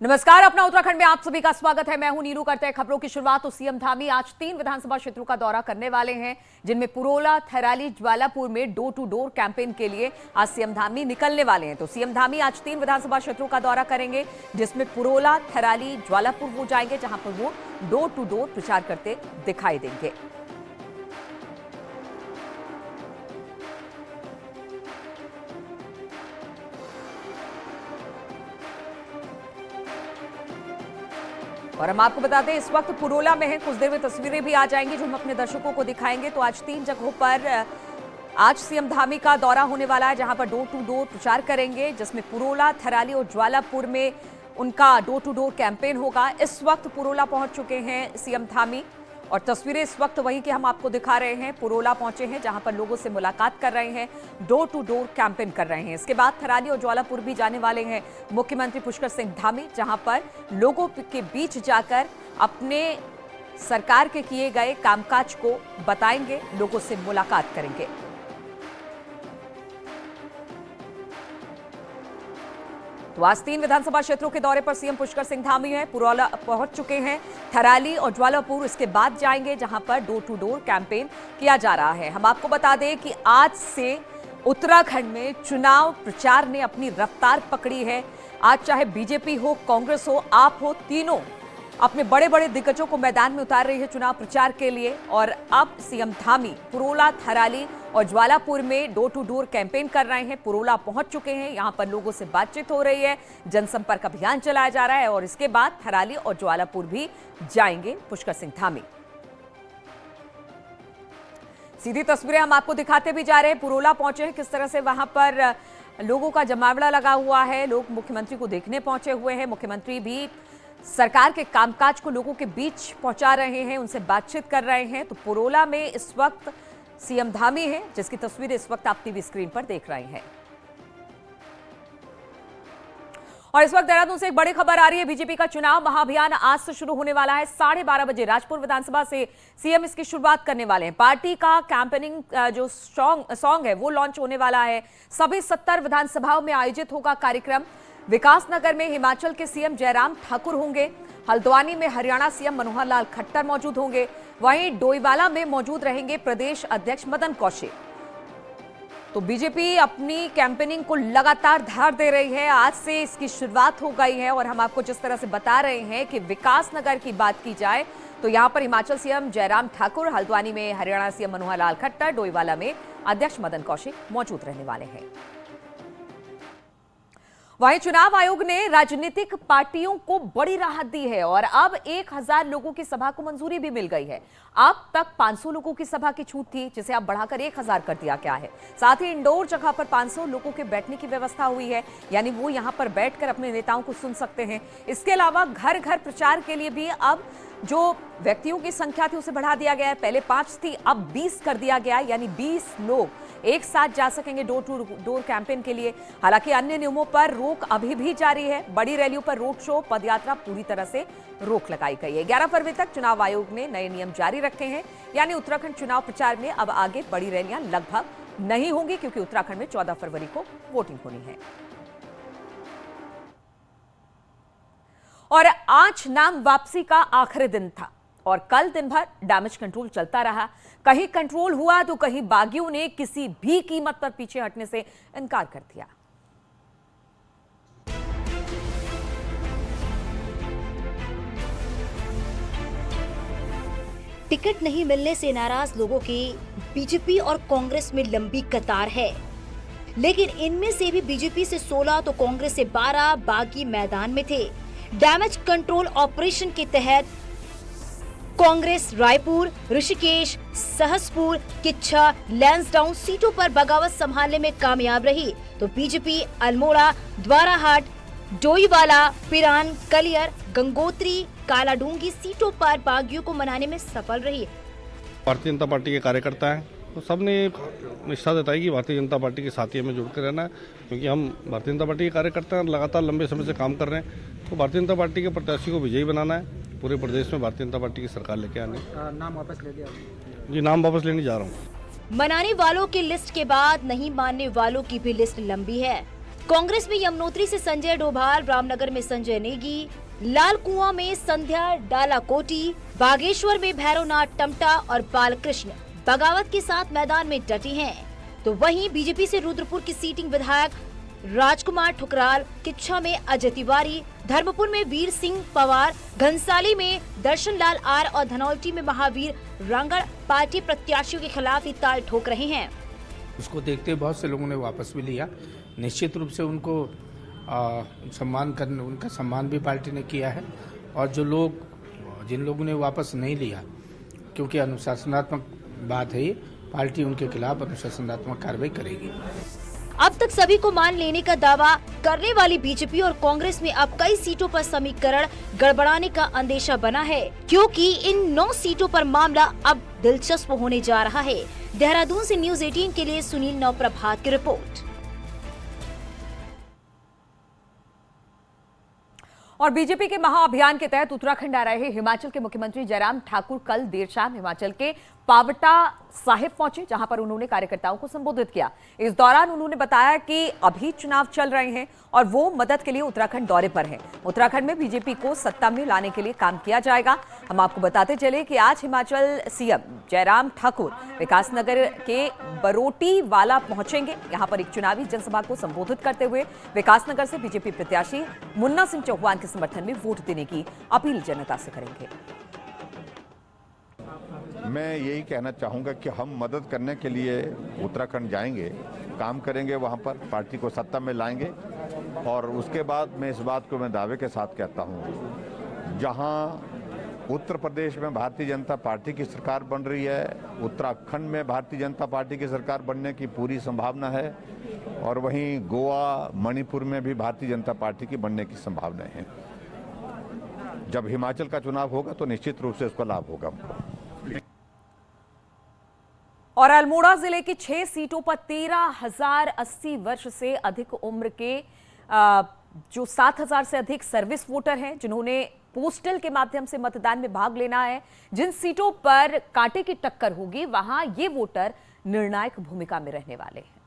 नमस्कार, अपना उत्तराखंड में आप सभी का स्वागत है। मैं हूं नीरू। करते हैं खबरों की शुरुआत। तो सीएम धामी आज 3 विधानसभा क्षेत्रों का दौरा करने वाले हैं, जिनमें पुरोला, थैराली, ज्वालापुर में डोर टू डोर कैंपेन के लिए आज सीएम धामी निकलने वाले हैं। तो सीएम धामी आज 3 विधानसभा क्षेत्रों का दौरा करेंगे, जिसमें पुरोला, थैराली, ज्वालापुर वो जाएंगे, जहां पर वो डोर टू डोर प्रचार करते दिखाई देंगे। और हम आपको बता दें, इस वक्त पुरोला में है। कुछ देर में तस्वीरें भी आ जाएंगी जो हम अपने दर्शकों को दिखाएंगे। तो आज 3 जगहों पर आज सीएम धामी का दौरा होने वाला है, जहां पर डोर टू डोर प्रचार करेंगे, जिसमें पुरोला, थैराली और ज्वालापुर में उनका डोर टू डोर कैंपेन होगा। इस वक्त पुरोला पहुंच चुके हैं सीएम धामी और तस्वीरें इस वक्त वही की हम आपको दिखा रहे हैं। पुरोला पहुंचे हैं, जहां पर लोगों से मुलाकात कर रहे हैं, डोर टू डोर कैंपेन कर रहे हैं। इसके बाद थैराली और ज्वालापुर भी जाने वाले हैं मुख्यमंत्री पुष्कर सिंह धामी, जहां पर लोगों के बीच जाकर अपने सरकार के किए गए कामकाज को बताएंगे, लोगों से मुलाकात करेंगे। तो आज 3 विधानसभा क्षेत्रों के दौरे पर सीएम पुष्कर सिंह धामी है, पुरोला पहुंच चुके हैं, थैराली और ज्वालापुर इसके बाद जाएंगे, जहां पर डोर टू डोर कैंपेन किया जा रहा है। हम आपको बता दें कि आज से उत्तराखंड में चुनाव प्रचार ने अपनी रफ्तार पकड़ी है। आज चाहे बीजेपी हो, कांग्रेस हो, आप हो, तीनों अपने बड़े बड़े दिग्गजों को मैदान में उतार रही है चुनाव प्रचार के लिए। और अब सीएम धामी पुरोला, थैराली और ज्वालापुर में डोर टू डोर कैंपेन कर रहे हैं। पुरोला पहुंच चुके हैं, यहां पर लोगों से बातचीत हो रही है, जनसंपर्क अभियान चलाया जा रहा है और इसके बाद थैराली और ज्वालापुर भी जाएंगे पुष्कर सिंह धामी। सीधी तस्वीरें हम आपको दिखाते भी जा रहे हैं। पुरोला पहुंचे हैं, किस तरह से वहां पर लोगों का जमावड़ा लगा हुआ है, लोग मुख्यमंत्री को देखने पहुंचे हुए हैं। मुख्यमंत्री भी सरकार के कामकाज को लोगों के बीच पहुंचा रहे हैं, उनसे बातचीत कर रहे हैं। तो पुरोला में इस वक्त सीएम धामी है, जिसकी तस्वीरें इस वक्त आप टीवी स्क्रीन पर देख रहे हैं। और इस वक्त देहरादून से एक बड़ी खबर आ रही है। बीजेपी का चुनाव महाअभियान आज से शुरू होने वाला है। 12:30 बजे राजपुर विधानसभा से सीएम इसकी शुरुआत करने वाले हैं। पार्टी का कैंपेनिंग जो सॉन्ग है वो लॉन्च होने वाला है। सभी 70 विधानसभाओं में आयोजित होगा कार्यक्रम। विकासनगर में हिमाचल के सीएम जयराम ठाकुर होंगे, हल्द्वानी में हरियाणा सीएम मनोहर लाल खट्टर मौजूद होंगे, वहीं डोईवाला में मौजूद रहेंगे प्रदेश अध्यक्ष मदन कौशिक। तो बीजेपी अपनी कैंपेनिंग को लगातार धार दे रही है। आज से इसकी शुरुआत हो गई है और हम आपको जिस तरह से बता रहे हैं कि विकासनगर की बात की जाए तो यहां पर हिमाचल सीएम जयराम ठाकुर, हल्द्वानी में हरियाणा सीएम मनोहर लाल खट्टर, डोईवाला में अध्यक्ष मदन कौशिक मौजूद रहने वाले हैं। वहीं चुनाव आयोग ने राजनीतिक पार्टियों को बड़ी राहत दी है और अब 1000 लोगों की सभा को मंजूरी भी मिल गई है। अब तक 500 लोगों की सभा की छूट थी, जिसे अब बढ़ाकर 1000 कर दिया गया है। साथ ही इंडोर जगह पर 500 लोगों के बैठने की व्यवस्था हुई है, यानी वो यहां पर बैठकर अपने नेताओं को सुन सकते हैं। इसके अलावा घर घर प्रचार के लिए भी अब जो व्यक्तियों की संख्या थी उसे बढ़ा दिया गया है। पहले 5 थी, अब 20 कर दिया गया, यानी 20 लोग एक साथ जा सकेंगे डोर टू डोर कैंपेन के लिए। हालांकि अन्य नियमों पर रोक अभी भी जारी है। बड़ी रैलियों पर रोड शो, पदयात्रा पूरी तरह से रोक लगाई गई है। 11 फरवरी तक चुनाव आयोग ने नए नियम जारी रखे हैं, यानी उत्तराखंड चुनाव प्रचार में अब आगे बड़ी रैलियां लगभग नहीं होंगी, क्योंकि उत्तराखंड में 14 फरवरी को वोटिंग होनी है। और आज नाम वापसी का आखिरी दिन था और कल दिन भर डैमेज कंट्रोल चलता रहा। कहीं कंट्रोल हुआ तो कहीं बागियों ने किसी भी कीमत पर पीछे हटने से इनकार कर दिया। टिकट नहीं मिलने से नाराज लोगों की बीजेपी और कांग्रेस में लंबी कतार है, लेकिन इनमें से भी बीजेपी से 16 तो कांग्रेस से 12 बागी मैदान में थे। डैमेज कंट्रोल ऑपरेशन के तहत कांग्रेस रायपुर, ऋषिकेश, सहसपुर, किच्छा, लैंसडाउन सीटों पर बगावत संभालने में कामयाब रही, तो बीजेपी अल्मोड़ा, द्वाराहाट, डोईवाला, पिरान, कलियर, गंगोत्री, कालाडूंगी सीटों पर बागियों को मनाने में सफल रही। भारतीय जनता पार्टी के कार्यकर्ता हैं, तो सबने निष्ठा जताई कि भारतीय जनता पार्टी के साथी हमें जुड़कर रहना है, क्योंकि हम भारतीय जनता पार्टी के कार्यकर्ता हैं, लगातार लंबे समय से काम कर रहे हैं। तो भारतीय जनता पार्टी के प्रत्याशी को विजयी बनाना है, पूरे प्रदेश में भारतीय जनता पार्टी की सरकार लेके आने। नाम वापस ले लिया जी, नाम वापस लेने जा रहा हूँ। मनाने वालों की लिस्ट के बाद नहीं मानने वालों की भी लिस्ट लंबी है। कांग्रेस में यमुनोत्री से संजय डोभाल, रामनगर में संजय नेगी, लाल कुआं में संध्या डालाकोटी, बागेश्वर में भैरवनाथ टमटा और बालकृष्ण बगावत के साथ मैदान में डटी हैं। तो वहीं बीजेपी से रुद्रपुर की सीटिंग विधायक राजकुमार ठुकराल, किच्छा में अजय तिवारी, धर्मपुर में वीर सिंह पवार, घनसाली में दर्शन लाल आर और धनौल्टी में महावीर रांगड़ पार्टी प्रत्याशियों के खिलाफ ही ताल ठोक रहे हैं। उसको देखते हुए बहुत से लोगों ने वापस भी लिया। निश्चित रूप से उनको उनका सम्मान भी पार्टी ने किया है। और जिन लोगों ने वापस नहीं लिया, क्योंकि अनुशासनात्मक बात है, ये पार्टी उनके खिलाफ अनुशासनात्मक कार्रवाई करेगी। अब तक सभी को मान लेने का दावा करने वाली बीजेपी और कांग्रेस में अब कई सीटों पर समीकरण गड़बड़ाने का अंदेशा बना है, क्योंकि इन 9 सीटों पर मामला अब दिलचस्प होने जा रहा है। देहरादून से न्यूज़ 18 के लिए सुनील नवप्रभात की रिपोर्ट। और बीजेपी के महाअभियान के तहत उत्तराखंड आ रहे हिमाचल के मुख्यमंत्री जयराम ठाकुर कल देर शाम हिमाचल के पावटा साहिब पहुंचे, जहां पर उन्होंने कार्यकर्ताओं को संबोधित किया। इस दौरान उन्होंने बताया कि अभी चुनाव चल रहे हैं और वो मदद के लिए उत्तराखंड दौरे पर हैं। उत्तराखंड में बीजेपी को सत्ता में लाने के लिए काम किया जाएगा। हम आपको बताते चले कि आज हिमाचल सीएम जयराम ठाकुर विकासनगर के बरोटी वाला पहुंचेंगे। यहां पर एक चुनावी जनसभा को संबोधित करते हुए विकासनगर से बीजेपी प्रत्याशी मुन्ना सिंह चौहान के समर्थन में वोट देने की अपील जनता से करेंगे। मैं यही कहना चाहूँगा कि हम मदद करने के लिए उत्तराखंड जाएंगे, काम करेंगे, वहाँ पर पार्टी को सत्ता में लाएंगे। और उसके बाद मैं इस बात को मैं दावे के साथ कहता हूँ, जहाँ उत्तर प्रदेश में भारतीय जनता पार्टी की सरकार बन रही है, उत्तराखंड में भारतीय जनता पार्टी की सरकार बनने की पूरी संभावना है। और वहीं गोवा, मणिपुर में भी भारतीय जनता पार्टी की बनने की संभावनाएं हैं। जब हिमाचल का चुनाव होगा तो निश्चित रूप से उसका लाभ होगा। और अल्मोड़ा जिले की 6 सीटों पर 13,080 वर्ष से अधिक उम्र के जो 7,000 से अधिक सर्विस वोटर हैं, जिन्होंने पोस्टल के माध्यम से मतदान में भाग लेना है। जिन सीटों पर कांटे की टक्कर होगी, वहां ये वोटर निर्णायक भूमिका में रहने वाले हैं।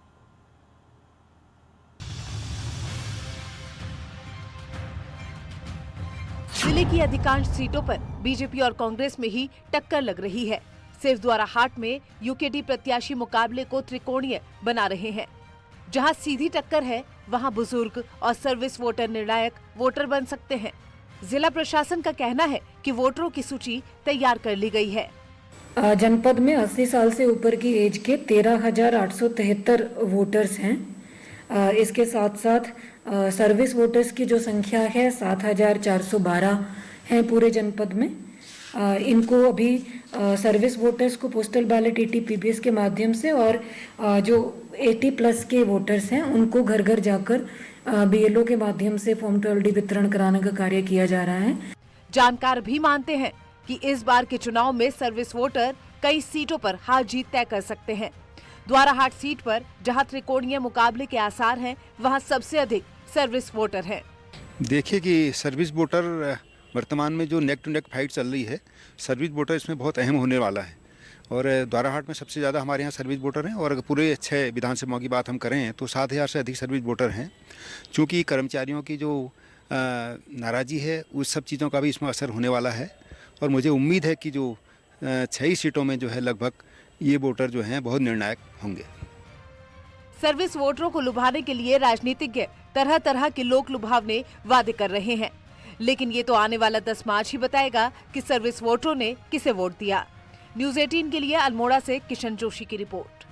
जिले की अधिकांश सीटों पर बीजेपी और कांग्रेस में ही टक्कर लग रही है। सिर्फ द्वाराहाट में यूकेडी प्रत्याशी मुकाबले को त्रिकोणीय बना रहे हैं। जहां सीधी टक्कर है, वहां बुजुर्ग और सर्विस वोटर निर्णायक वोटर बन सकते हैं। जिला प्रशासन का कहना है कि वोटरों की सूची तैयार कर ली गई है। जनपद में 80 साल से ऊपर की एज के 13,873 वोटर्स हैं। इसके साथ साथ सर्विस वोटर्स की जो संख्या है 7,412 है पूरे जनपद में। इनको अभी सर्विस वोटर्स को पोस्टल बैलेट AT-PBS के माध्यम से और जो 80+ के वोटर्स हैं उनको घर घर जाकर BLO के माध्यम से फॉर्म 12D वितरण कराने का कार्य किया जा रहा है। जानकार भी मानते हैं कि इस बार के चुनाव में सर्विस वोटर कई सीटों पर हार जीत तय कर सकते हैं। द्वाराहाट सीट पर जहां त्रिकोणीय मुकाबले के आसार हैं, वहां सबसे अधिक सर्विस वोटर हैं। देखिए कि सर्विस वोटर वर्तमान में जो नेक टू नेक फाइट चल रही है, सर्विस वोटर इसमें बहुत अहम होने वाला है। और द्वाराहाट में सबसे ज़्यादा हमारे यहाँ सर्विस वोटर हैं। और अगर पूरे 6 विधानसभाओं की बात हम करें तो 7,000 से अधिक सर्विस वोटर हैं। चूँकि कर्मचारियों की जो नाराज़गी है, उस सब चीज़ों का भी इसमें असर होने वाला है। और मुझे उम्मीद है कि जो 6 सीटों में जो है लगभग ये वोटर जो हैं बहुत निर्णायक होंगे। सर्विस वोटरों को लुभाने के लिए राजनीतिज्ञ तरह तरह के लोक लुभावने वादे कर रहे हैं, लेकिन ये तो आने वाला 10 मार्च ही बताएगा कि सर्विस वोटरों ने किसे वोट दिया। न्यूज़ 18 के लिए अल्मोड़ा से किशन जोशी की रिपोर्ट।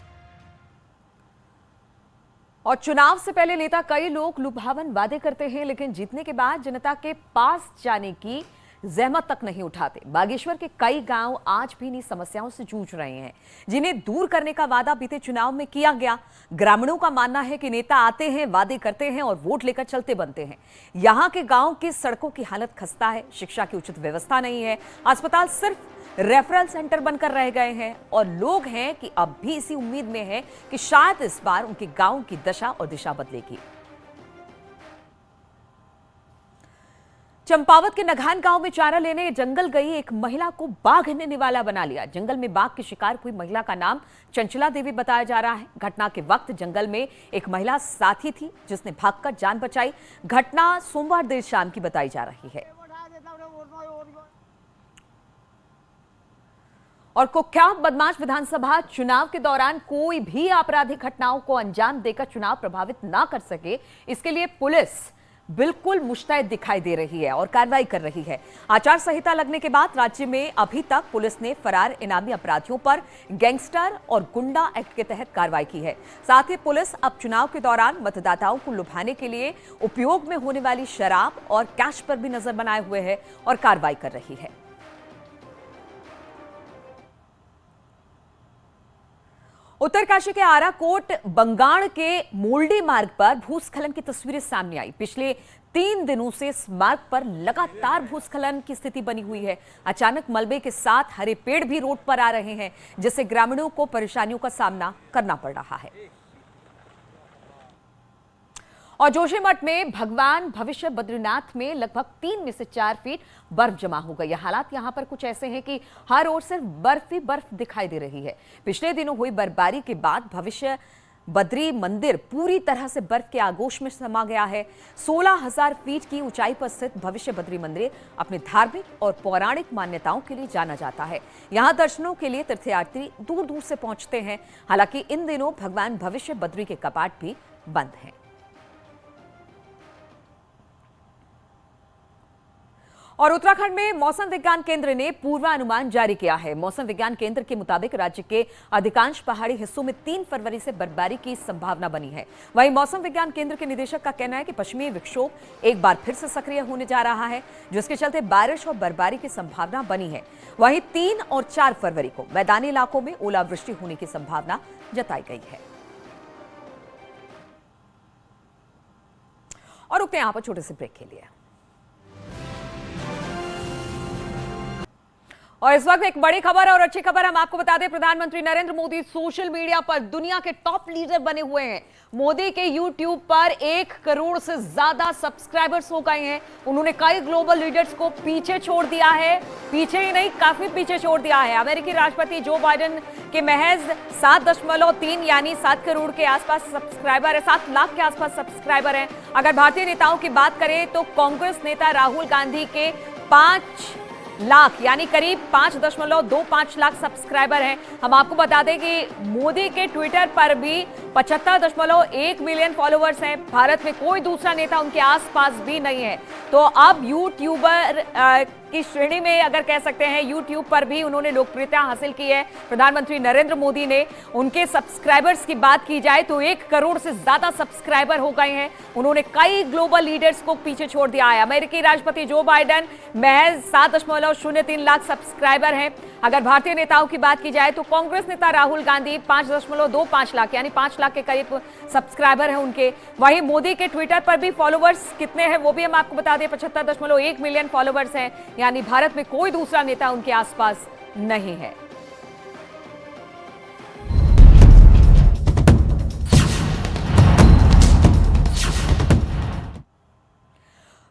और चुनाव से पहले नेता कई लोग लुभावन वादे करते हैं, लेकिन जीतने के बाद जनता के पास जाने की जहमत तक नहीं उठाते। बागेश्वर के कई गांव आज भी इन्हीं समस्याओं से जूझ रहे हैं, जिन्हें दूर करने का वादा बीते चुनाव में किया गया। ग्रामीणों का मानना है कि नेता आते हैं, वादे करते हैं और वोट लेकर चलते बनते हैं। यहां के गांव की सड़कों की हालत खस्ता है, शिक्षा की उचित व्यवस्था नहीं है, अस्पताल सिर्फ रेफरल सेंटर बनकर रह गए हैं और लोग हैं कि अब भी इसी उम्मीद में है कि शायद इस बार उनके गांव की दशा और दिशा बदलेगी। चंपावत के नघान गांव में चारा लेने जंगल गई एक महिला को बाघ ने निवाला बना लिया। जंगल में बाघ की शिकार हुई महिला का नाम चंचला देवी बताया जा रहा है। घटना के वक्त जंगल में एक महिला साथी थी जिसने भागकर जान बचाई। घटना सोमवार देर शाम की बताई जा रही है। और कुख्यात बदमाश विधानसभा चुनाव के दौरान कोई भी आपराधिक घटनाओं को अंजाम देकर चुनाव प्रभावित ना कर सके, इसके लिए पुलिस बिल्कुल मुस्तैद दिखाई दे रही है और कार्रवाई कर रही है। आचार संहिता लगने के बाद राज्य में अभी तक पुलिस ने फरार इनामी अपराधियों पर गैंगस्टर और गुंडा एक्ट के तहत कार्रवाई की है। साथ ही पुलिस अब चुनाव के दौरान मतदाताओं को लुभाने के लिए उपयोग में होने वाली शराब और कैश पर भी नजर बनाए हुए है और कार्रवाई कर रही है। उत्तरकाशी के आराकोट बंगाण के मोल्डी मार्ग पर भूस्खलन की तस्वीरें सामने आई। पिछले 3 दिनों से इस मार्ग पर लगातार भूस्खलन की स्थिति बनी हुई है। अचानक मलबे के साथ हरे पेड़ भी रोड पर आ रहे हैं, जिससे ग्रामीणों को परेशानियों का सामना करना पड़ रहा है। और जोशीमठ में भगवान भविष्य बद्रीनाथ में लगभग 3 में से 4 फीट बर्फ जमा हो गई है। हालात यहां पर कुछ ऐसे हैं कि हर ओर सिर्फ बर्फ ही बर्फ दिखाई दे रही है। पिछले दिनों हुई बर्फबारी के बाद भविष्य बद्री मंदिर पूरी तरह से बर्फ के आगोश में समा गया है। 16,000 फीट की ऊंचाई पर स्थित भविष्य बद्री मंदिर अपने धार्मिक और पौराणिक मान्यताओं के लिए जाना जाता है। यहां दर्शनों के लिए तीर्थयात्री दूर दूर से पहुंचते हैं। हालांकि इन दिनों भगवान भविष्य बद्री के कपाट भी बंद हैं। और उत्तराखंड में मौसम विज्ञान केंद्र ने पूर्वानुमान जारी किया है। मौसम विज्ञान केंद्र के मुताबिक राज्य के अधिकांश पहाड़ी हिस्सों में 3 फरवरी से बर्फबारी की संभावना बनी है। वहीं मौसम विज्ञान केंद्र के निदेशक का कहना है कि पश्चिमी विक्षोभ एक बार फिर से सक्रिय होने जा रहा है, जिसके चलते बारिश और बर्फबारी की संभावना बनी है। वहीं 3 और 4 फरवरी को मैदानी इलाकों में ओलावृष्टि होने की संभावना जताई गई है। और रुकते हैं यहां पर छोटे से ब्रेक के लिए। और इस वक्त एक बड़ी खबर और अच्छी खबर हम आपको बता दें, प्रधानमंत्री नरेंद्र मोदी सोशल मीडिया पर दुनिया के टॉप लीडर बने हुए हैं। मोदी के YouTube पर 1 करोड़ से ज्यादा सब्सक्राइबर्स हो गए हैं। उन्होंने कई ग्लोबल लीडर्स को पीछे छोड़ दिया है, पीछे ही नहीं काफी पीछे छोड़ दिया है। अमेरिकी राष्ट्रपति जो बाइडेन के महज 7.3 यानी 7 करोड़ के आसपास सब्सक्राइबर है, 7 लाख के आसपास सब्सक्राइबर हैं। अगर भारतीय नेताओं की बात करें तो कांग्रेस नेता राहुल गांधी के 5 लाख यानी करीब 5.25 लाख सब्सक्राइबर हैं। हम आपको बता दें कि मोदी के ट्विटर पर भी 75.1 मिलियन फॉलोअर्स हैं। भारत में कोई दूसरा नेता उनके आसपास भी नहीं है। तो अब यूट्यूबर की श्रेणी में अगर कह सकते हैं, यूट्यूब पर भी उन्होंने लोकप्रियता हासिल की है। प्रधानमंत्री नरेंद्र मोदी ने उनके सब्सक्राइबर्स की बात की जाए तो 1 करोड़ से ज्यादा सब्सक्राइबर हो गए हैं। उन्होंने कई ग्लोबल लीडर्स को पीछे छोड़ दिया है। अमेरिकी राष्ट्रपति जो बाइडेन महज 7.03 लाख सब्सक्राइबर हैं। अगर भारतीय नेताओं की बात की जाए तो कांग्रेस नेता राहुल गांधी 5.25 लाख यानी 5 लाख के करीब सब्सक्राइबर हैं उनके। वहीं मोदी के ट्विटर पर भी फॉलोवर्स कितने हैं वो भी हम आपको बता दें, 75.1 मिलियन फॉलोवर्स हैं, यानी भारत में कोई दूसरा नेता उनके आसपास नहीं है।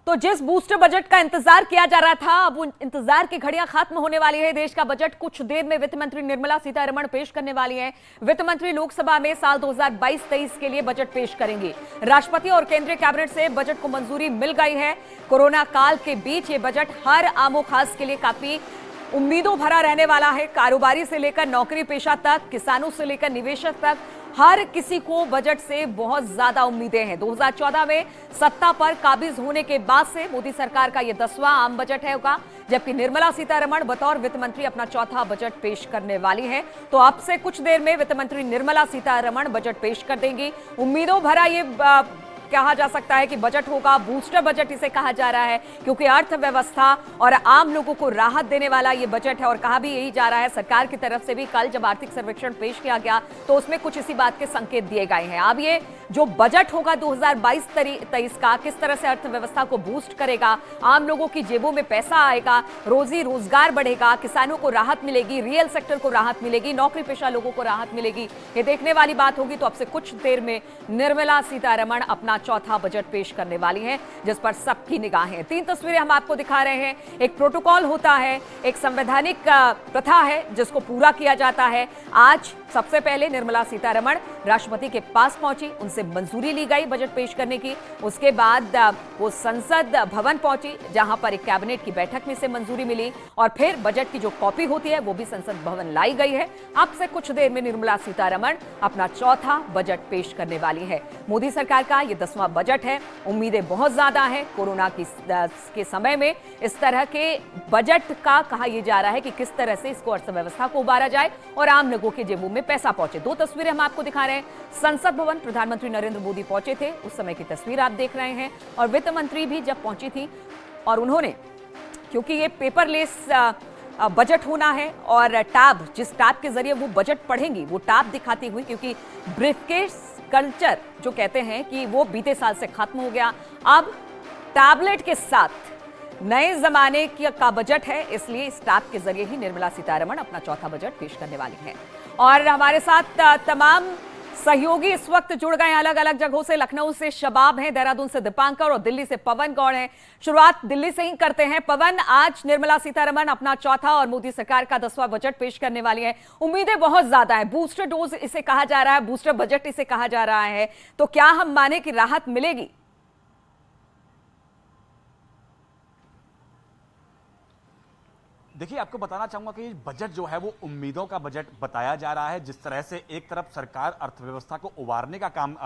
तो जिस बूस्टर बजट का इंतजार किया जा रहा था, अब उन इंतजार की घड़ियां खत्म होने वाली है। देश का बजट कुछ देर में वित्त मंत्री निर्मला सीतारमण पेश करने वाली हैं। वित्त मंत्री लोकसभा में साल 2022-23 के लिए बजट पेश करेंगी। राष्ट्रपति और केंद्रीय कैबिनेट से बजट को मंजूरी मिल गई है। कोरोना काल के बीच ये बजट हर आमो खास के लिए काफी उम्मीदों भरा रहने वाला है। कारोबारी से लेकर नौकरी पेशा तक, किसानों से लेकर निवेशक तक, हर किसी को बजट से बहुत ज्यादा उम्मीदें हैं। 2014 में सत्ता पर काबिज होने के बाद से मोदी सरकार का यह 10वां आम बजट है होगा, जबकि निर्मला सीतारमण बतौर वित्त मंत्री अपना 4था बजट पेश करने वाली हैं। तो अब से कुछ देर में वित्त मंत्री निर्मला सीतारमण बजट पेश कर देंगी। उम्मीदों भरा ये कहा जा सकता है कि बजट होगा, बूस्टर बजट इसे कहा जा रहा है, क्योंकि अर्थव्यवस्था और आम लोगों को राहत देने वाला ये बजट है। और कहा भी यही जा रहा है, सरकार की तरफ से भी कल जब आर्थिक सर्वेक्षण पेश किया गया तो उसमें कुछ इसी बात के संकेत दिए गए हैं। अब ये जो बजट होगा 2022-23 का, किस तरह से अर्थव्यवस्था को बूस्ट करेगा, आम लोगों की जेबों में पैसा आएगा, रोजी रोजगार बढ़ेगा, किसानों को राहत मिलेगी, रियल सेक्टर को राहत मिलेगी, नौकरी पेशा लोगों को राहत मिलेगी, ये देखने वाली बात होगी। तो अब से कुछ देर में निर्मला सीतारमण अपना चौथा बजट पेश करने वाली हैं, जिस पर सबकी निगाहें। 3 तस्वीरें हम आपको दिखा रहे हैं। एक प्रोटोकॉल होता है, एक संवैधानिक प्रथा है जिसको पूरा किया जाता है। आज सबसे पहले निर्मला सीतारमण राष्ट्रपति के पास पहुंची, उनसे मंजूरी ली गई बजट पेश करने की। उसके बाद वो संसद भवन पहुंची, जहां पर एक कैबिनेट की बैठक में से मंजूरी मिली, और फिर बजट की जो कॉपी होती है वो भी संसद भवन लाई गई है। अब से कुछ देर में निर्मला सीतारमण अपना चौथा बजट पेश करने वाली है। मोदी सरकार का ये 10वां बजट है। उम्मीदें बहुत ज्यादा हैं। कोरोना के समय में इस तरह के बजट का कहा यह जा रहा है कि किस तरह से इसको अर्थव्यवस्था को उबारा जाए और आम लोगों के जेबों में पैसा पहुंचे। 2 तस्वीरें हम आपको दिखा रहे हैं। संसद भवन प्रधानमंत्री नरेंद्र मोदी पहुंचे थे, उस समय की तस्वीर आप देख रहे हैं, और वित्त मंत्री भी जब पहुंची थी, और उन्होंने, क्योंकि ये पेपरलेस बजट होना है और जिस टैब के जरिए वो बजट पढ़ेंगी वो टैब दिखाती हुई, क्योंकि ब्रीफकेस कल्चर जो कहते हैं कि वो बीते साल से खत्म हो गया, अब टैबलेट के साथ नए जमाने का बजट है, इसलिए इस टैब के जरिए ही निर्मला सीतारमण अपना चौथा बजट पेश करने वाली हैं। और हमारे साथ तमाम सहयोगी इस वक्त जुड़ गए अलग अलग जगहों से। लखनऊ से शबाब हैं, देहरादून से दीपांकर और दिल्ली से पवन गौड़ हैं। शुरुआत दिल्ली से ही करते हैं। पवन, आज निर्मला सीतारमण अपना चौथा और मोदी सरकार का 10वां बजट पेश करने वाली है। उम्मीदें बहुत ज्यादा है, बूस्टर डोज इसे कहा जा रहा है, बूस्टर बजट इसे कहा जा रहा है, तो क्या हम माने कि राहत मिलेगी? देखिए, आपको बताना चाहूंगा कि बजट जो है वो उम्मीदों का बजट बताया जा रहा है। जिस तरह से एक तरफ सरकार अर्थव्यवस्था को उबारने का काम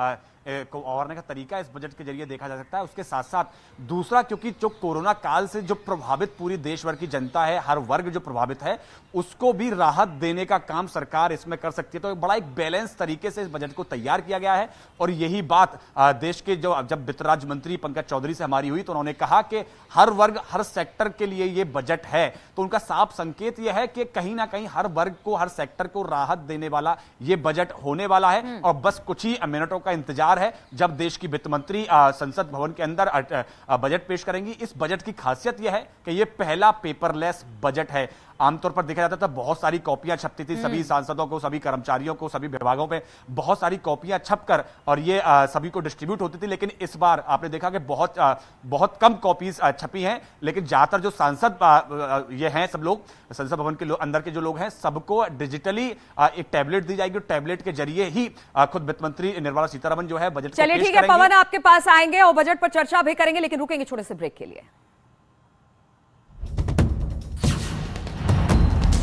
उबारने का तरीका इस बजट के जरिए देखा जा सकता है, उसके साथ साथ दूसरा, क्योंकि जो कोरोना काल से जो प्रभावित पूरी देश भर की जनता है, हर वर्ग जो प्रभावित है, उसको भी राहत देने का काम सरकार इसमें कर सकती है। तो बड़ा एक बैलेंस तरीके से इस बजट को तैयार किया गया है। और यही बात देश के जब वित्त राज्य मंत्री पंकज चौधरी से हमारी हुई तो उन्होंने कहा कि हर वर्ग, हर सेक्टर के लिए ये बजट है। तो उनका साफ संकेत यह है कि कहीं ना कहीं हर वर्ग को, हर सेक्टर को राहत देने वाला ये बजट होने वाला है। और बस कुछ ही मिनटों का इंतजार है जब देश की वित्त मंत्री संसद भवन के अंदर बजट पेश करेंगी। इस बजट की खासियत यह है कि यह पहला पेपरलेस बजट है। आमतौर पर देखा जाता था बहुत सारी कॉपियां छपती थी, सभी सांसदों को, सभी कर्मचारियों को, सभी विभागों पे बहुत सारी कॉपियां छपकर और ये सभी को डिस्ट्रीब्यूट होती थी। लेकिन इस बार आपने देखा कि बहुत कम कॉपीज छपी हैं, लेकिन ज्यादातर जो सांसद ये हैं, सब लोग संसद भवन के अंदर के जो लोग हैं, सबको डिजिटली एक टैबलेट दी जाएगी। टैबलेट के जरिए ही खुद वित्त मंत्री निर्मला सीतारमण जो है बजट को पेश करेंगी। चलिए ठीक है पवन, आपके पास आएंगे और बजट पर चर्चा भी करेंगे, लेकिन रुकेंगे छोटे से ब्रेक के लिए।